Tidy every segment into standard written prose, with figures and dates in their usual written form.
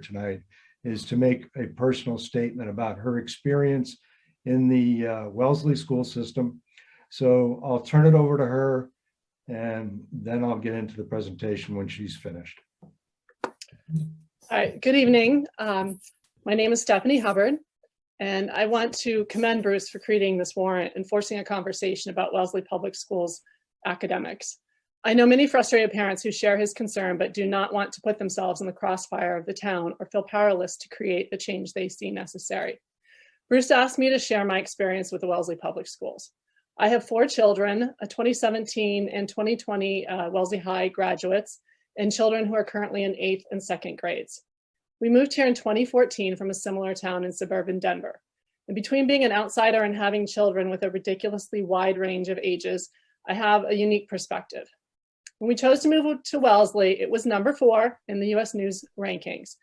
tonight is to make a personal statement about her experience in the Wellesley school system. So I'll turn it over to her, and then I'll get into the presentation when she's finished. All right, good evening. My name is Stephanie Hubbard, and I want to commend Bruce for creating this warrant and forcing a conversation about Wellesley Public Schools academics. I know many frustrated parents who share his concern but do not want to put themselves in the crossfire of the town or feel powerless to create the change they see necessary. Bruce asked me to share my experience with the Wellesley Public Schools. I have 4 children, a 2017 and 2020 Wellesley High graduates, and children who are currently in 8th and 2nd grades. We moved here in 2014 from a similar town in suburban Denver. And between being an outsider and having children with a ridiculously wide range of ages, I have a unique perspective. When we chose to move to Wellesley, it was number 4 in the US News rankings.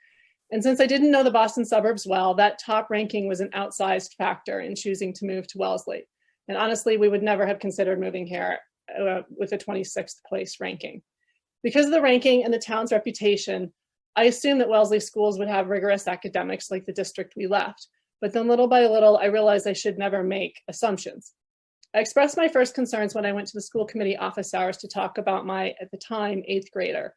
And since I didn't know the Boston suburbs well, that top ranking was an outsized factor in choosing to move to Wellesley. And honestly, we would never have considered moving here with a 26th place ranking. Because of the ranking and the town's reputation, I assumed that Wellesley schools would have rigorous academics like the district we left. But then little by little, I realized I should never make assumptions. I expressed my first concerns when I went to the school committee office hours to talk about my, at the time, 8th grader,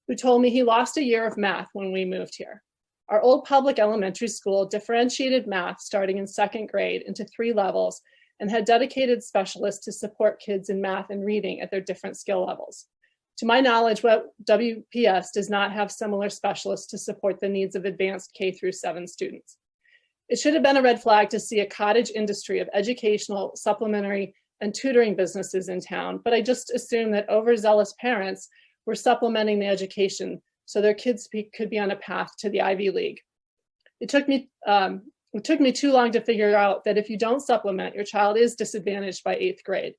who told me he lost a year of math when we moved here. Our old public elementary school differentiated math starting in 2nd grade into 3 levels and had dedicated specialists to support kids in math and reading at their different skill levels. To my knowledge, WPS does not have similar specialists to support the needs of advanced K through 7 students. It should have been a red flag to see a cottage industry of educational, supplementary, and tutoring businesses in town, but I just assumed that overzealous parents were supplementing the education so their kids could be on a path to the Ivy League. It took me too long to figure out that if you don't supplement, your child is disadvantaged by 8th grade.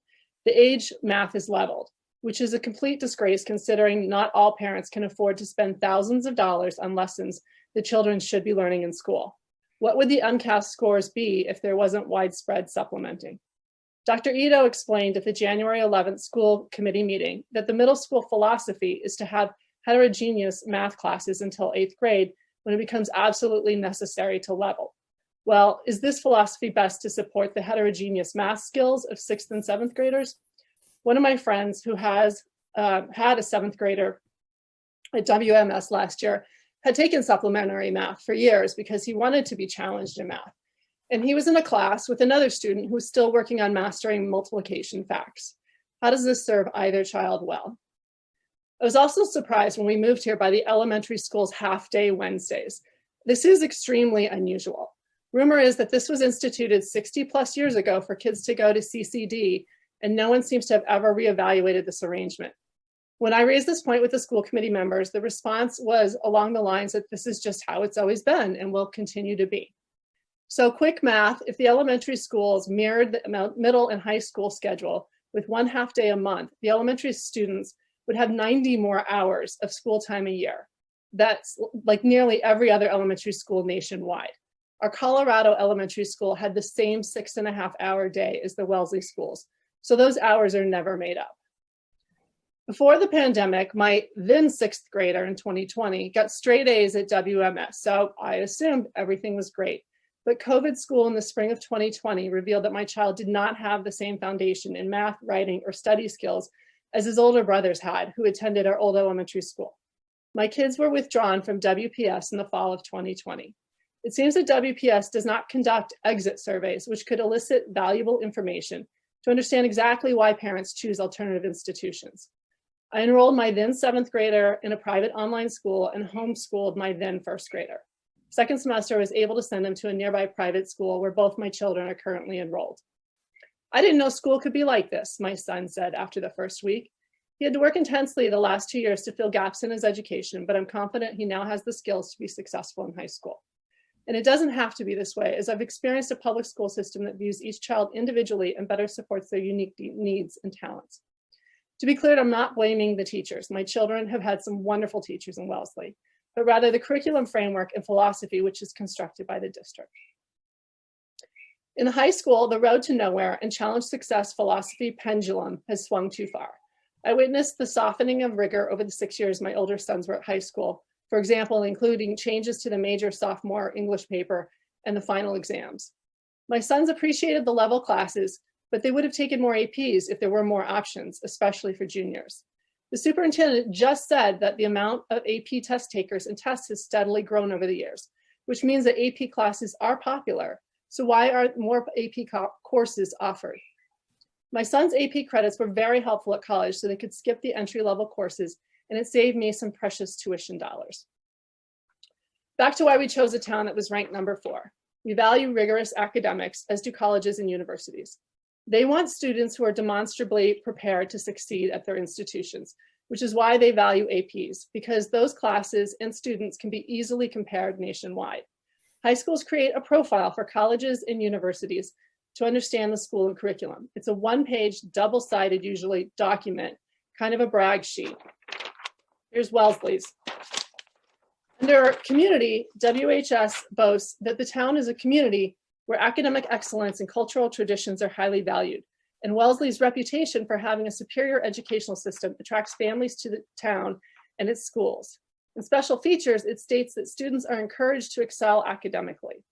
The age math is leveled, which is a complete disgrace considering not all parents can afford to spend thousands of dollars on lessons the children should be learning in school. What would the MCAS scores be if there wasn't widespread supplementing? Dr. Ito explained at the January 11th school committee meeting that the middle school philosophy is to have heterogeneous math classes until 8th grade when it becomes absolutely necessary to level. Well, is this philosophy best to support the heterogeneous math skills of 6th and 7th graders? One of my friends who has had a 7th grader at WMS last year had taken supplementary math for years because he wanted to be challenged in math. And he was in a class with another student who was still working on mastering multiplication facts. How does this serve either child well? I was also surprised when we moved here by the elementary school's half-day Wednesdays. This is extremely unusual. Rumor is that this was instituted 60 plus years ago for kids to go to CCD, and no one seems to have ever reevaluated this arrangement. When I raised this point with the school committee members, the response was along the lines that this is just how it's always been and will continue to be. So quick math, if the elementary schools mirrored the middle and high school schedule with 1 half day a month, the elementary students would have 90 more hours of school time a year. That's like nearly every other elementary school nationwide. Our Colorado elementary school had the same 6.5-hour day as the Wellesley schools. So those hours are never made up. Before the pandemic, my then 6th grader in 2020 got straight A's at WMS, so I assumed everything was great. But COVID school in the spring of 2020 revealed that my child did not have the same foundation in math, writing, or study skills as his older brothers had, who attended our old elementary school. My kids were withdrawn from WPS in the fall of 2020. It seems that WPS does not conduct exit surveys, which could elicit valuable information to understand exactly why parents choose alternative institutions. I enrolled my then 7th grader in a private online school and homeschooled my then 1st grader. Second semester, I was able to send him to a nearby private school where both my children are currently enrolled. I didn't know school could be like this, my son said after the first week. He had to work intensely the last 2 years to fill gaps in his education, but I'm confident he now has the skills to be successful in high school. And it doesn't have to be this way, as I've experienced a public school system that views each child individually and better supports their unique needs and talents. To be clear, I'm not blaming the teachers. My children have had some wonderful teachers in Wellesley, but rather the curriculum framework and philosophy which is constructed by the district. In high school, the road to nowhere and challenge success philosophy pendulum has swung too far. I witnessed the softening of rigor over the 6 years my older sons were at high school, For example, including changes to the major sophomore English paper and the final exams. My sons appreciated the level classes, but they would have taken more APs if there were more options, especially for juniors. The superintendent just said that the amount of AP test takers and tests has steadily grown over the years, which means that AP classes are popular. So why aren't more AP courses offered? My son's AP credits were very helpful at college so they could skip the entry-level courses, and it saved me some precious tuition dollars. Back to why we chose a town that was ranked number 4. We value rigorous academics, as do colleges and universities. They want students who are demonstrably prepared to succeed at their institutions, which is why they value APs, because those classes and students can be easily compared nationwide. High schools create a profile for colleges and universities to understand the school and curriculum. It's a one-page, double-sided, usually, document, kind of a brag sheet. Here's Wellesley's. Under community, WHS boasts that the town is a community where academic excellence and cultural traditions are highly valued. And Wellesley's reputation for having a superior educational system attracts families to the town and its schools. In special features, it states that students are encouraged to excel academically.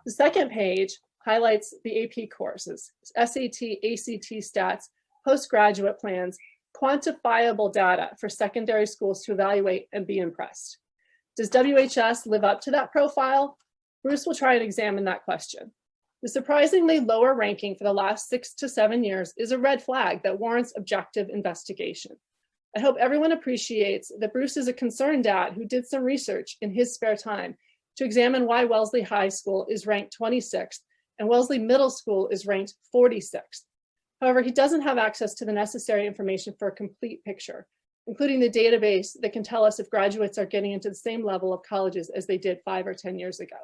The second page highlights the AP courses, SAT, ACT stats, postgraduate plans, quantifiable data for secondary schools to evaluate and be impressed. Does WHS live up to that profile? Bruce will try and examine that question. The surprisingly lower ranking for the last 6 to 7 years is a red flag that warrants objective investigation. I hope everyone appreciates that Bruce is a concerned dad who did some research in his spare time to examine why Wellesley High School is ranked 26th and Wellesley Middle School is ranked 46th. However, he doesn't have access to the necessary information for a complete picture, including the database that can tell us if graduates are getting into the same level of colleges as they did 5 or 10 years ago.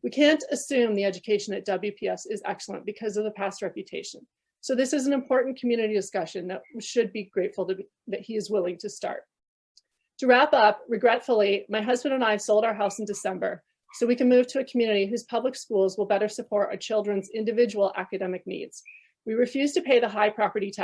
We can't assume the education at WPS is excellent because of the past reputation. So this is an important community discussion that we should be grateful that he is willing to start. To wrap up, regretfully, my husband and I sold our house in December so we can move to a community whose public schools will better support our children's individual academic needs. We refuse to pay the high property tax